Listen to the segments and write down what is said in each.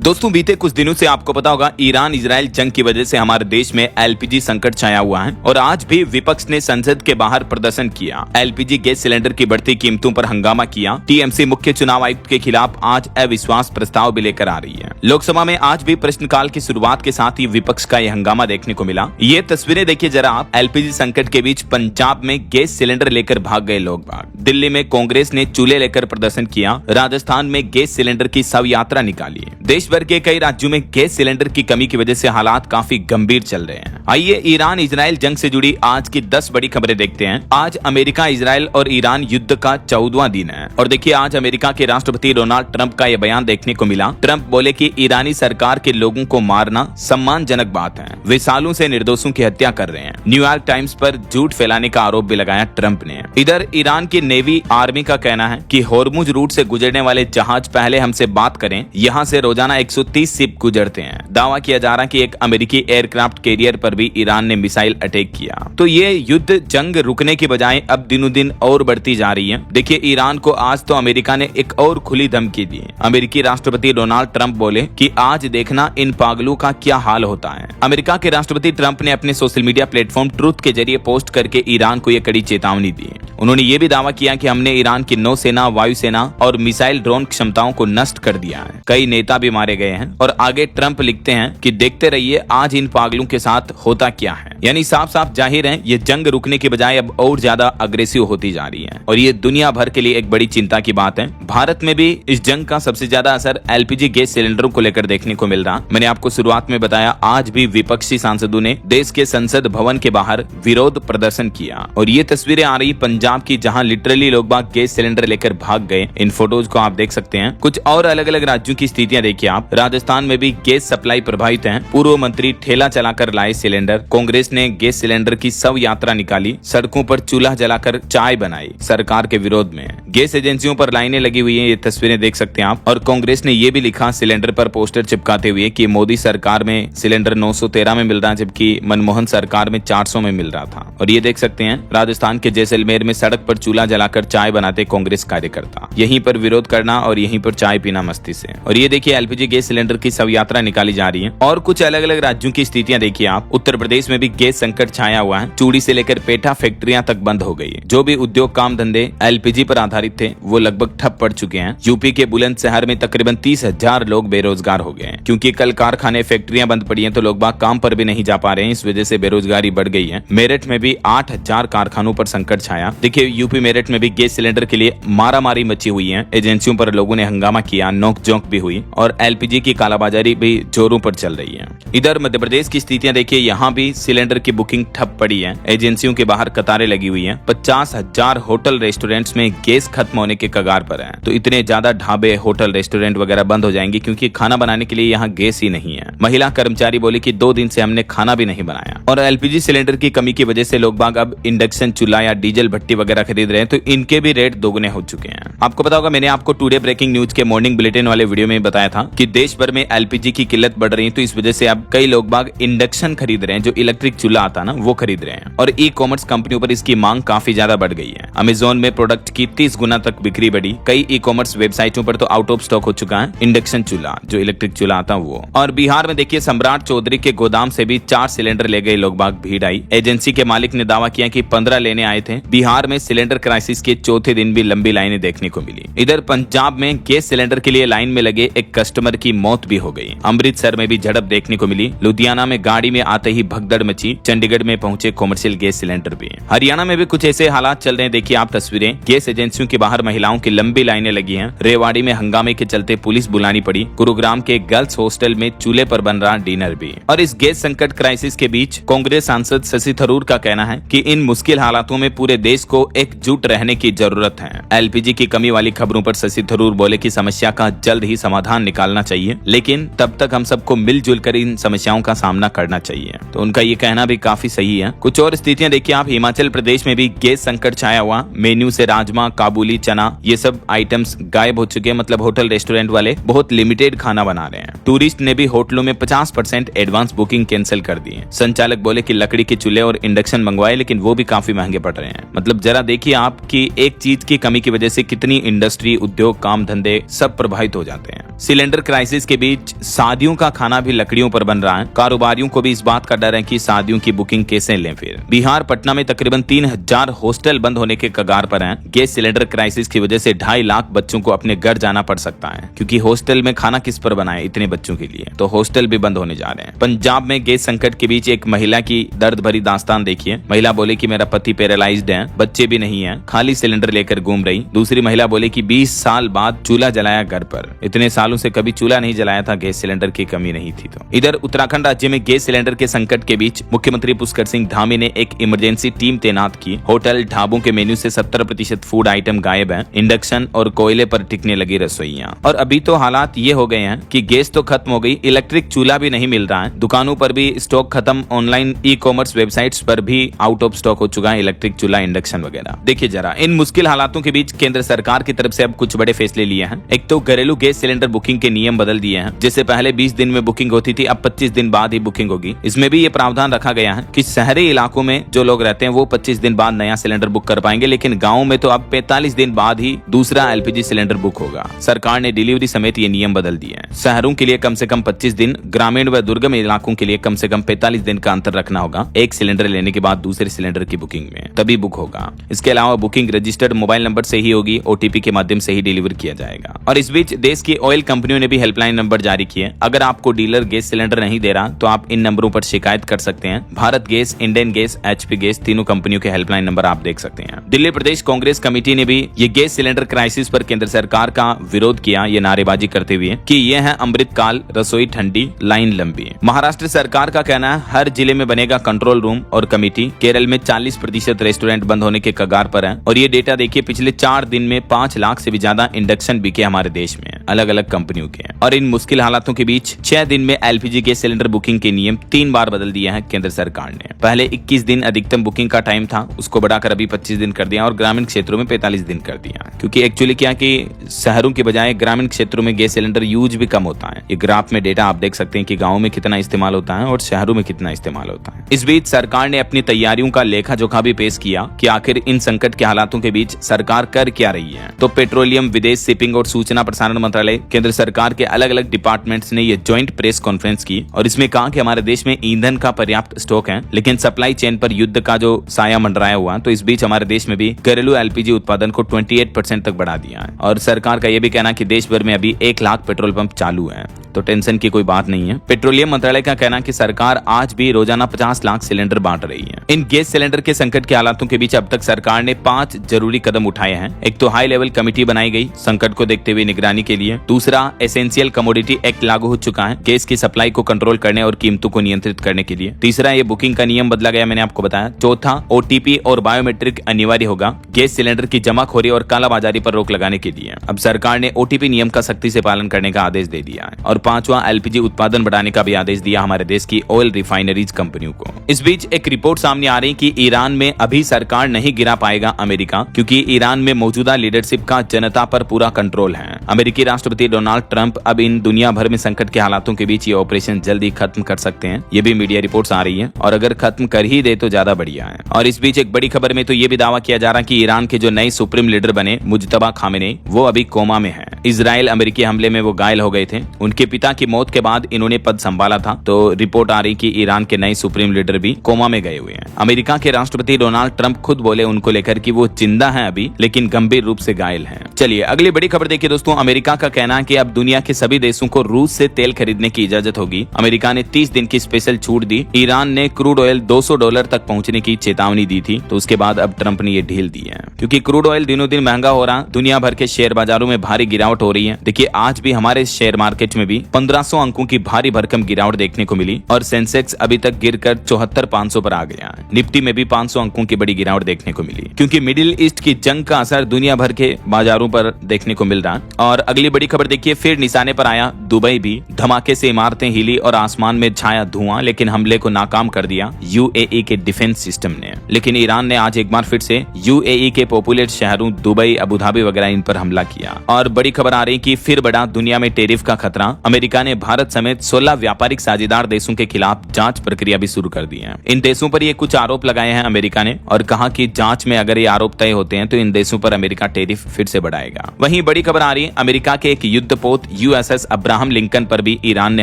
दोस्तों बीते कुछ दिनों से आपको पता होगा ईरान इजराइल जंग की वजह से हमारे देश में एलपीजी संकट छाया हुआ है और आज भी विपक्ष ने संसद के बाहर प्रदर्शन किया। एलपीजी गैस सिलेंडर की बढ़ती कीमतों पर हंगामा किया। टीएमसी मुख्य चुनाव आयुक्त के खिलाफ आज अविश्वास प्रस्ताव भी लेकर आ रही है। लोकसभा में आज भी प्रश्नकाल की शुरुआत के साथ ही विपक्ष का यह हंगामा देखने को मिला। ये तस्वीरें देखिए जरा आप। एलपीजी संकट के बीच पंजाब में गैस सिलेंडर लेकर भाग गए लोग बाग। दिल्ली में कांग्रेस ने चूल्हे लेकर प्रदर्शन किया। राजस्थान में गैस सिलेंडर की शव यात्रा निकाली। देश भर के कई राज्यों में गैस सिलेंडर की कमी की वजह से हालात काफी गंभीर चल रहे हैं। आइए ईरान इजराइल जंग से जुड़ी आज की 10 बड़ी खबरें देखते हैं। आज अमेरिका इजराइल और ईरान युद्ध का 14वां दिन है और देखिए आज अमेरिका के राष्ट्रपति डोनाल्ड ट्रंप का यह बयान देखने को मिला। ट्रंप बोले कि ईरानी सरकार के लोगों को मारना सम्मानजनक बात है। वे सालों से निर्दोषों की हत्या कर रहे हैं। न्यूयॉर्क टाइम्स पर झूठ फैलाने का आरोप भी लगाया ट्रंप ने। इधर ईरान की नेवी आर्मी का कहना है कि होर्मुज रूट से गुजरने वाले जहाज पहले हमसे बात करें। यहाँ से रोजाना 130 शिप गुजरते हैं। दावा किया जा रहा है कि एक अमेरिकी एयरक्राफ्ट कैरियर पर भी ईरान ने मिसाइल अटैक किया। तो ये युद्ध जंग रुकने की बजाय अब दिनों दिन और बढ़ती जा रही है। देखिए ईरान को आज तो अमेरिका ने एक और खुली धमकी दी। अमेरिकी राष्ट्रपति डोनाल्ड ट्रंप बोले कि आज देखना इन पागलों का क्या हाल होता है। अमेरिका के राष्ट्रपति ट्रंप ने अपने सोशल मीडिया प्लेटफॉर्म ट्रूथ के जरिए पोस्ट करके ईरान को यह कड़ी चेतावनी दी। उन्होंने ये भी दावा किया कि हमने ईरान की नौसेना, वायुसेना और मिसाइल ड्रोन क्षमताओं को नष्ट कर दिया है। कई नेता भी मारे गए हैं और आगे ट्रंप लिखते हैं कि देखते रहिए आज इन पागलों के साथ होता क्या है। यानी साफ साफ जाहिर है ये जंग रुकने के बजाय अब और ज्यादा अग्रेसिव होती जा रही है और ये दुनिया भर के लिए एक बड़ी चिंता की बात है। भारत में भी इस जंग का सबसे ज्यादा असर एलपीजी गैस सिलेंडरों को लेकर देखने को मिल रहा। मैंने आपको शुरुआत में बताया आज भी विपक्षी सांसदों ने देश के संसद भवन के बाहर विरोध प्रदर्शन किया और ये तस्वीरें आ रही पंजाब की जहां लिटरली लोग बाग गैस सिलेंडर लेकर भाग गए। इन फोटोज को आप देख सकते हैं। कुछ और अलग अलग राज्यों की स्थितियां देखिए आप। राजस्थान में भी गैस सप्लाई प्रभावित है। पूर्व मंत्री ठेला चलाकर लाए सिलेंडर। कांग्रेस ने गैस सिलेंडर की शव यात्रा निकाली। सड़कों पर चूल्हा जलाकर चाय बनाई सरकार के विरोध में। गैस एजेंसियों पर लाइनें लगी हुई है। ये तस्वीरें देख सकते हैं आप। और कांग्रेस ने ये भी लिखा सिलेंडर पर पोस्टर चिपकाते हुए कि मोदी सरकार में सिलेंडर 913 में मिल रहा है जबकि मनमोहन सरकार में 400 में मिल रहा था। और ये देख सकते हैं राजस्थान के जैसलमेर में सड़क पर चूल्हा जलाकर चाय बनाते कांग्रेस कार्यकर्ता। यहीं पर विरोध करना और यहीं पर चाय पीना मस्ती से। और ये देखिए एलपीजी गैस सिलेंडर की शव यात्रा निकाली जा रही है। और कुछ अलग अलग राज्यों की स्थितियां देखिए आप। उत्तर प्रदेश में भी गैस संकट छाया हुआ है। चूड़ी से लेकर पेठा फैक्ट्रियां तक बंद हो गई। जो भी उद्योग काम धंधे एलपीजी पर आधारित थे वो लगभग ठप पड़ चुके हैं। यूपी के बुलंदशहर में तकरीबन 30,000 लोग बेरोजगार हो गए हैं क्योंकि कल कारखाने फैक्ट्रियां बंद पड़ी हैं तो लोग बाग काम पर भी नहीं जा पा रहे हैं। इस वजह से बेरोजगारी बढ़ गई है। मेरठ में भी 8,000 कारखानों पर संकट छाया। देखिए यूपी मेरठ में भी गैस सिलेंडर के लिए मारामारी मची हुई है। एजेंसियों पर लोगों ने हंगामा किया, नोकझोंक भी हुई और एलपीजी की कालाबाजारी भी जोरों पर चल रही है। इधर मध्य प्रदेश की स्थितियां देखिए। यहाँ भी सिलेंडर की बुकिंग ठप पड़ी है। एजेंसियों के बाहर कतारें लगी हुई हैं। 50,000 होटल रेस्टोरेंट्स में गैस खत्म होने के कगार पर है। तो इतने ज्यादा ढाबे, होटल, रेस्टोरेंट वगैरह बंद हो जाएंगे क्योंकि खाना बनाने के लिए यहाँ गैस ही नहीं है। महिला कर्मचारी बोली कि 2 दिन से हमने खाना भी नहीं बनाया। और एलपीजी सिलेंडर की कमी की वजह से लोग बाग अब इंडक्शन चूल्हा या डीजल भट्टी वगैरह खरीद रहे हैं तो इनके भी रेट दोगुने हो चुके हैं। आपको पता होगा मैंने आपको टुडे ब्रेकिंग न्यूज के मॉर्निंग बुलेटिन वाले वीडियो में बताया था कि देश भर में एलपीजी की किल्लत बढ़ रही है। तो इस वजह से अब कई लोग बाग इंडक्शन खरीद रहे हैं, जो इलेक्ट्रिक चूल्हा आता ना वो खरीद रहे हैं। और ई कॉमर्स कंपनियों पर इसकी मांग काफी ज्यादा बढ़ गई है। अमेजोन में प्रोडक्ट की 30 गुना तक बिक्री बढ़ी। कई ई कॉमर्स वेबसाइटों पर तो आउट ऑफ स्टॉक हो चुका है इंडक्शन चूल्हा, जो इलेक्ट्रिक चूल्हा आता वो। और बिहार में देखिए सम्राट चौधरी के गोदाम से भी 4 सिलेंडर ले गए लोग बाग, भीड़ आई। एजेंसी के मालिक ने दावा किया कि 15 लेने आए थे। बिहार में सिलेंडर क्राइसिस के चौथे दिन भी लंबी लाइनें देखने को मिली। इधर पंजाब में गैस सिलेंडर के लिए लाइन में लगे एक कस्टमर की मौत भी हो गई। अमृतसर में भी झड़प देखने को मिली। लुधियाना में गाड़ी में आते ही भगदड़ मची। चंडीगढ़ में पहुंचे कॉमर्शियल गैस सिलेंडर भी। हरियाणा में भी कुछ ऐसे हालात चल रहे हैं। देखिए आप तस्वीरें। गैस एजेंसियों के बाहर महिलाओं की लंबी लाइनें लगी हैं। रेवाड़ी में हंगामे के चलते पुलिस बुलानी पड़ी। गुरुग्राम के गर्ल्स हॉस्टल में चूल्हे पर बन रहा डिनर भी। और इस गैस संकट क्राइसिस के बीच कांग्रेस सांसद शशि थरूर का कहना है कि इन मुश्किल हालातों में पूरे देश को एकजुट रहने की जरूरत है। एलपीजी की कमी वाली खबरों पर शशि थरूर बोले कि समस्या का जल्द ही समाधान निकालना चाहिए, लेकिन तब तक हम सबको मिलजुल कर इन समस्याओं का सामना करना चाहिए। तो उनका ये कहना भी काफी सही है। कुछ और स्थितियां देखिए आप। हिमाचल प्रदेश में भी गैस संकट छाया हुआ। मेन्यू से राजमा, काबुली चना ये सब आइटम्स गायब हो चुके हैं। मतलब होटल रेस्टोरेंट वाले बहुत लिमिटेड खाना बना रहे हैं। टूरिस्ट ने भी होटलों में 50% एडवांस बुकिंग कैंसिल कर दी है। संचालक बोले कि लकड़ी के चूल्हे और इंडक्शन मंगवाए लेकिन वो भी काफी महंगे पड़ रहे हैं। मतलब जरा देखिए आप कि एक चीज की कमी की वजह से कितनी इंडस्ट्री, उद्योग, काम धंधे सब प्रभावित हो जाते हैं। सिलेंडर सिलेंडर क्राइसिस के बीच शादियों का खाना भी लकड़ियों पर बन रहा है। कारोबारियों को भी इस बात का डर है कि शादियों की बुकिंग कैसे लें। फिर बिहार पटना में तकरीबन 3000 हॉस्टल बंद होने के कगार पर हैं। गैस सिलेंडर क्राइसिस की वजह से 2.5 लाख बच्चों को अपने घर जाना पड़ सकता है, क्योंकि हॉस्टल में खाना किस पर बनाए इतने बच्चों के लिए, तो हॉस्टल भी बंद होने जा रहे हैं। पंजाब में गैस संकट के बीच एक महिला की दर्द भरी दास्तान देखिए। महिला बोले कि मेरा पति पैरालाइज्ड है, बच्चे भी नहीं है, खाली सिलेंडर लेकर घूम रही। दूसरी महिला बोले कि 20 साल बाद चूल्हा जलाया घर पर, इतने सालों से कभी चूल्हा नहीं जलाया था, गैस सिलेंडर की कमी नहीं थी। तो इधर उत्तराखंड राज्य में गैस सिलेंडर के संकट के बीच मुख्यमंत्री पुष्कर सिंह धामी ने एक इमरजेंसी टीम तैनात की। होटल ढाबों के मेन्यू से 70% फूड आइटम गायब है। इंडक्शन और कोयले पर टिकने लगी रसोइयां। और अभी तो हालात ये हो गए हैं कि गैस तो खत्म हो गई, इलेक्ट्रिक चूल्हा भी नहीं मिल रहा है। दुकानों पर भी स्टॉक खत्म, ऑनलाइन ई-कॉमर्स वेबसाइट्स पर भी आउट ऑफ स्टॉक हो चुका है इलेक्ट्रिक चूल्हा, इंडक्शन वगैरह। देखिए जरा, इन मुश्किल हालातों के बीच केंद्र सरकार की तरफ से अब कुछ बड़े फैसले लिए हैं। एक तो घरेलू गैस सिलेंडर बुकिंग के नियम बदल दिए हैं। जैसे पहले 20 दिन में बुकिंग होती थी, अब 25 दिन बाद ही बुकिंग होगी। इसमें भी ये प्रावधान रखा गया है कि शहरी इलाकों में जो लोग रहते हैं वो 25 दिन बाद नया सिलेंडर बुक कर पाएंगे, लेकिन गाँव में तो अब 45 दिन बाद ही दूसरा एलपीजी सिलेंडर बुक होगा। सरकार ने डिलीवरी समेत ये नियम बदल दिए हैं। शहरों के लिए कम से कम 25 दिन, ग्रामीण व दुर्गम इलाकों के लिए कम से कम 45 दिन का अंतर रखना होगा। एक सिलेंडर लेने के बाद दूसरे सिलेंडर की बुकिंग में, तभी बुक होगा। इसके अलावा बुकिंग रजिस्टर्ड मोबाइल नंबर से ही होगी, ओटीपी के माध्यम से ही डिलीवर किया जाएगा। और इस बीच देश की ऑयल कंपनियों ने भी हेल्पलाइन नंबर जारी किए। अगर आपको डीलर गैस सिलेंडर नहीं दे रहा तो आप इन नंबरों पर शिकायत कर सकते हैं। Bharat gas, Indian gas, HP gas, तीनों कंपनियों के हेल्पलाइन नंबर आप देख सकते हैं। दिल्ली प्रदेश कांग्रेस कमेटी ने भी ये गैस सिलेंडर क्राइसिस पर केंद्र सरकार का विरोध किया, ये नारेबाजी करते हुए कि ये है अमृत काल, रसोई ठंडी, लाइन लंबी। महाराष्ट्र सरकार का कहना है हर जिले में बनेगा कंट्रोल रूम और कमेटी। केरल में 40% रेस्टोरेंट बंद होने के कगार पर है। और ये डेटा देखिए, पिछले 4 दिन में 5 लाख से भी ज्यादा इंडक्शन बिके हमारे देश में, अलग अलग कंपनियों के। और इन मुश्किल हालातों के बीच 6 दिन में एलपीजी गैस सिलेंडर बुकिंग के नियम 3 बार बदल दिया है केंद्र सरकार ने। पहले 21 दिन अधिकतम बुकिंग का टाइम था, उसको बढ़ाकर अभी 25 दिन कर दिया और ग्रामीण क्षेत्रों में 45 दिन कर दिया। क्योंकि एक्चुअली क्या कि शहरों के बजाय ग्रामीण क्षेत्रों में गैस सिलेंडर यूज भी कम होता है। ये ग्राफ में डेटा आप देख सकते हैं कि गाँव में कितना इस्तेमाल होता है और शहरों में कितना इस्तेमाल होता है। इस बीच सरकार ने अपनी तैयारियों का लेखा जोखा भी पेश किया कि आखिर इन संकट के हालातों के बीच सरकार कर क्या रही है। तो पेट्रोलियम, विदेश, शिपिंग और सूचना प्रसारण मंत्रालय, केंद्र सरकार के अलग अलग डिपार्टमेंट्स ने ये ज्वाइंट प्रेस कॉन्फ्रेंस की और इसमें कहा कि हमारे देश में ईंधन का पर्याप्त स्टॉक है, लेकिन सप्लाई चेन पर युद्ध का जो साया मंडराया हुआ, तो इस बीच हमारे देश में भी घरेलू एलपीजी उत्पादन को 28% तक बढ़ा दिया है। और सरकार का यह भी कहना कि देश भर में अभी 1 लाख पेट्रोल पंप चालू है, तो टेंशन की कोई बात नहीं है। पेट्रोलियम मंत्रालय का कहना कि सरकार आज भी रोजाना 50 लाख सिलेंडर बांट रही है। इन गैस सिलेंडर के संकट के हालातों के बीच अब तक सरकार ने 5 जरूरी कदम उठाए हैं। एक तो हाई लेवल कमेटी बनाई गई संकट को देखते हुए निगरानी के लिए। दूसरा, एसेंशियल कमोडिटी एक्ट लागू हो चुका है गैस की सप्लाई को कंट्रोल करने और कीमतों को नियंत्रित करने के लिए। तीसरा, ये बुकिंग का नियम बदला गया, मैंने आपको बताया। चौथा, ओटीपी और बायोमेट्रिक अनिवार्य होगा गैस सिलेंडर की जमाखोरी और कालाबाजारी पर रोक लगाने के लिए। अब सरकार ने ओटीपी नियम का सख्ती से पालन करने का आदेश दे दिया है। और 5वां, एलपीजी उत्पादन बढ़ाने का भी आदेश दिया हमारे देश की ऑयल रिफाइनरीज कंपनियों को। इस बीच एक रिपोर्ट सामने आ रही कि ईरान में अभी सरकार नहीं गिरा पाएगा अमेरिका, क्योंकि ईरान में मौजूदा लीडरशिप का जनता पर पूरा कंट्रोल है। अमेरिकी राष्ट्रपति डोनाल्ड ट्रंप अब इन दुनिया भर में संकट के हालातों के बीच ये ऑपरेशन जल्दी खत्म कर सकते हैं, ये भी मीडिया रिपोर्ट्स आ रही है। और अगर खत्म कर ही दे तो ज्यादा बढ़िया है। और इस बीच एक बड़ी खबर में तो ये भी दावा किया जा रहा कि ईरान के जो नए सुप्रीम लीडर बने मुज्तबा खामेनेई, वो अभी कोमा में है। इजराइल अमेरिकी हमले में वो घायल हो गए थे। उनके पिता की मौत के बाद इन्होंने पद संभाला था। तो रिपोर्ट आ रही कि ईरान के नए सुप्रीम लीडर भी कोमा में गए हुए हैं। अमेरिका के राष्ट्रपति डोनाल्ड ट्रंप खुद बोले उनको लेकर कि वो जिंदा हैं अभी, लेकिन गंभीर रूप से घायल हैं। चलिए अगली बड़ी खबर देखिए दोस्तों। अमेरिका का कहना है कि अब दुनिया के सभी देशों को रूस से तेल खरीदने की इजाजत होगी। अमेरिका ने 30 दिन की स्पेशल छूट दी। ईरान ने क्रूड ऑयल $200 तक पहुंचने की चेतावनी दी थी, तो उसके बाद अब ट्रंप ने ये ढील दी है, क्योंकि क्रूड ऑयल दिनों दिन महंगा हो रहा। दुनिया भर के शेयर बाजारों में भारी गिरावट हो रही है। देखिए आज भी हमारे शेयर मार्केट में भी 1500 अंकों की भारी भरकम गिरावट देखने को मिली और सेंसेक्स अभी तक गिरकर 74,500 पर आ गया है। निफ्टी में भी 500 अंकों की बड़ी गिरावट देखने को मिली, क्योंकि मिडिल ईस्ट की जंग का असर दुनिया भर के बाजारों पर देखने को मिल रहा। और अगली बड़ी खबर देखिए, फिर निशाने पर आया दुबई भी। धमाके से इमारतें हिली और आसमान में छाया धुआं, लेकिन हमले को नाकाम कर दिया यूएई के डिफेंस सिस्टम ने। लेकिन ईरान ने आज एक बार फिर से यूएई के पॉपुलर शहरों दुबई, अबू धाबी वगैरह इन पर हमला किया। और बड़ी खबर आ रही कि फिर बढ़ा दुनिया में टेरिफ का खतरा। अमेरिका ने भारत समेत 16 व्यापारिक साझेदार देशों के खिलाफ जांच प्रक्रिया भी शुरू कर दी है। इन देशों पर ये कुछ आरोप लगाए हैं अमेरिका ने और कहा कि जांच में अगर ये आरोप तय होते हैं तो इन देशों पर अमेरिका टेरिफ फिर से बढ़ाएगा। वहीं बड़ी खबर आ रही है, अमेरिका के एक युद्धपोत पोत USS अब्राहम लिंकन पर भी ईरान ने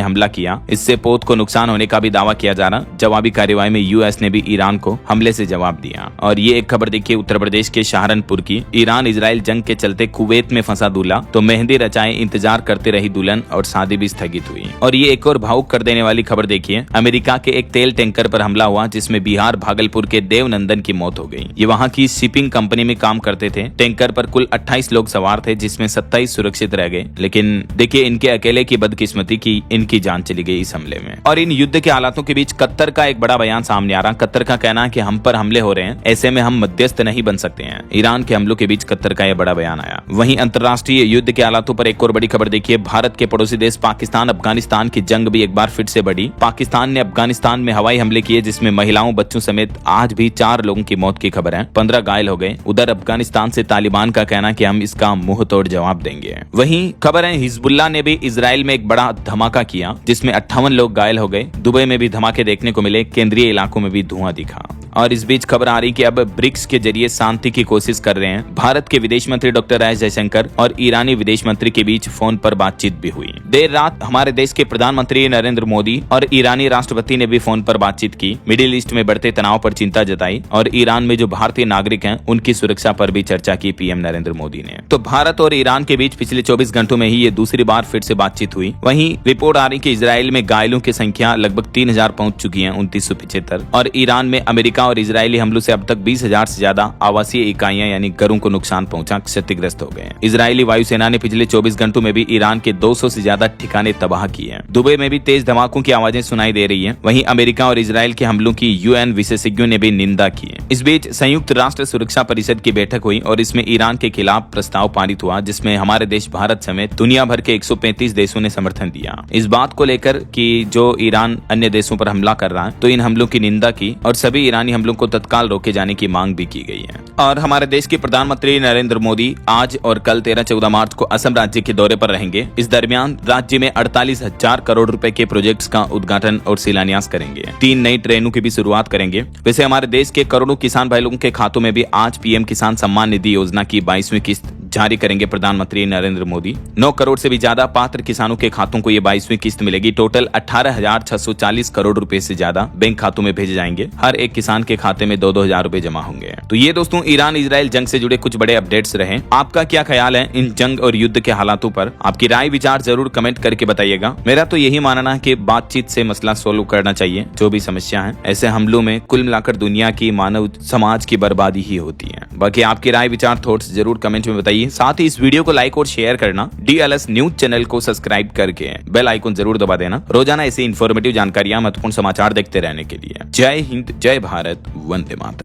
हमला किया। इससे पोत को नुकसान होने का भी दावा किया जा रहा। जवाबी कार्यवाही में US ने भी ईरान को हमले से जवाब दिया। और ये एक खबर देखिए उत्तर प्रदेश के सहारनपुर की। ईरान इजराइल जंग के चलते कुवैत में फंसा दूल्हा, तो मेहंदी रचाए इंतजार करते रही दुल्हन और शादी भी स्थगित हुई। और ये एक और भावुक कर देने वाली खबर देखिए, अमेरिका के एक तेल टैंकर पर हमला हुआ जिसमें बिहार भागलपुर के देवनंदन की मौत हो गई। ये वहाँ की शिपिंग कंपनी में काम करते थे। टैंकर पर कुल 28 लोग सवार थे जिसमें 27 सुरक्षित रह गए, लेकिन देखिए इनके अकेले की बदकिस्मती की इनकी जान चली गई इस हमले में। और इन युद्ध के हालातों के बीच कतर का एक बड़ा बयान सामने आ रहा। कतर का कहना है कि हम पर हमले हो रहे हैं, ऐसे में हम मध्यस्थ नहीं बन सकते हैं। ईरान के हमलों के बीच कतर का यह बड़ा बयान आया। वहीं अंतर्राष्ट्रीय युद्ध के हालातों पर एक और बड़ी खबर देखिए, भारत के पड़ोसी देश पाकिस्तान अफगानिस्तान की जंग भी एक बार फिर से बढ़ी। पाकिस्तान ने अफगानिस्तान में हवाई हमले किए जिसमें महिलाओं बच्चों समेत आज भी 4 लोगों की मौत की खबर है, 15 घायल हो गए। उधर अफगानिस्तान से तालिबान का कहना कि हम इसका मुंह तोड़ जवाब देंगे। वहीं खबर है हिजबुल्लाह ने भी इजराइल में एक बड़ा धमाका किया जिसमें 58 लोग घायल हो गए। दुबई में भी धमाके देखने को मिले, केंद्रीय इलाकों में भी धुआं दिखा। और इस बीच खबर आ रही कि अब ब्रिक्स के जरिए शांति की कोशिश कर रहे हैं। भारत के विदेश मंत्री डॉक्टर एस जयशंकर और ईरानी विदेश मंत्री के बीच फोन पर बातचीत भी हुई। देर रात हमारे देश के प्रधानमंत्री नरेंद्र मोदी और ईरानी राष्ट्रपति ने भी फोन पर बातचीत की। मिडिल ईस्ट में बढ़ते तनाव पर चिंता जताई और ईरान में जो भारतीय नागरिक हैं उनकी सुरक्षा पर भी चर्चा की पीएम नरेंद्र मोदी ने। तो भारत और ईरान के बीच पिछले 24 घंटों में ही ये दूसरी बार फिर से बातचीत हुई। वहीं रिपोर्ट आ रही कि इजराइल में घायलों की संख्या लगभग 3000 पहुंच चुकी है, 2975। और ईरान में अमेरिका और इजरायली हमलों से अब तक 20,000 से ज्यादा आवासीय इकाइयां यानी घरों को नुकसान पहुंचा, क्षतिग्रस्त हो गए। इजरायली वायुसेना ने पिछले 24 घंटों में भी ईरान के 200 से ज्यादा ठिकाने तबाह किए हैं। दुबई में भी तेज धमाकों की आवाजें सुनाई दे रही हैं। वहीं अमेरिका और इजराइल के हमलों की UN विशेषज्ञों ने भी निंदा की है। इस बीच संयुक्त राष्ट्र सुरक्षा परिषद की बैठक हुई और इसमें ईरान के खिलाफ प्रस्ताव पारित हुआ जिसमें हमारे देश भारत समेत दुनिया भर के 135 देशों ने समर्थन दिया। इस बात को लेकर कि जो ईरान अन्य देशों पर हमला कर रहा है तो इन हमलों की निंदा की और सभी ईरानी हमलों को तत्काल रोके जाने की मांग भी की गई है। और हमारे देश के प्रधानमंत्री नरेंद्र मोदी आज और कल 13-14 मार्च को असम राज्य के दौरे पर रहेंगे। इस दरमियान राज्य में 48,000 करोड़ रुपए के प्रोजेक्ट्स का उद्घाटन और शिलान्यास करेंगे। 3 नई ट्रेनों की भी शुरुआत करेंगे। वैसे हमारे देश के करोड़ों किसान भाई लोगों के खातों में भी आज PM किसान सम्मान निधि योजना की 22वीं किस्त जारी करेंगे प्रधानमंत्री नरेंद्र मोदी। 9 करोड़ से भी ज्यादा पात्र किसानों के खातों को ये 22वीं किस्त मिलेगी। टोटल 18,640 करोड़ रुपए से ज्यादा बैंक खातों में भेजे जाएंगे। हर एक किसान के खाते में 2-2 हजार रुपए जमा होंगे। तो ये दोस्तों ईरान इजराइल जंग से जुड़े कुछ बड़े अपडेट्स रहे। आपका क्या ख्याल है इन जंग और युद्ध के हालातों पर? आपकी राय विचार जरूर कमेंट करके बताइएगा। मेरा तो यही मानना है कि बातचीत से मसला सोल्व करना चाहिए। जो भी समस्या है ऐसे हमलों में कुल मिलाकर दुनिया की मानव समाज की बर्बादी ही होती है। बाकी आपकी राय विचार थॉट्स जरूर कमेंट में बताइए। साथ ही इस वीडियो को लाइक और शेयर करना। DLS न्यूज चैनल को सब्सक्राइब करके बेल आइकन जरूर दबा देना रोजाना ऐसी इन्फॉर्मेटिव जानकारियां महत्वपूर्ण समाचार देखते रहने के लिए। जय हिंद, जय भारत, वंदे मातरम।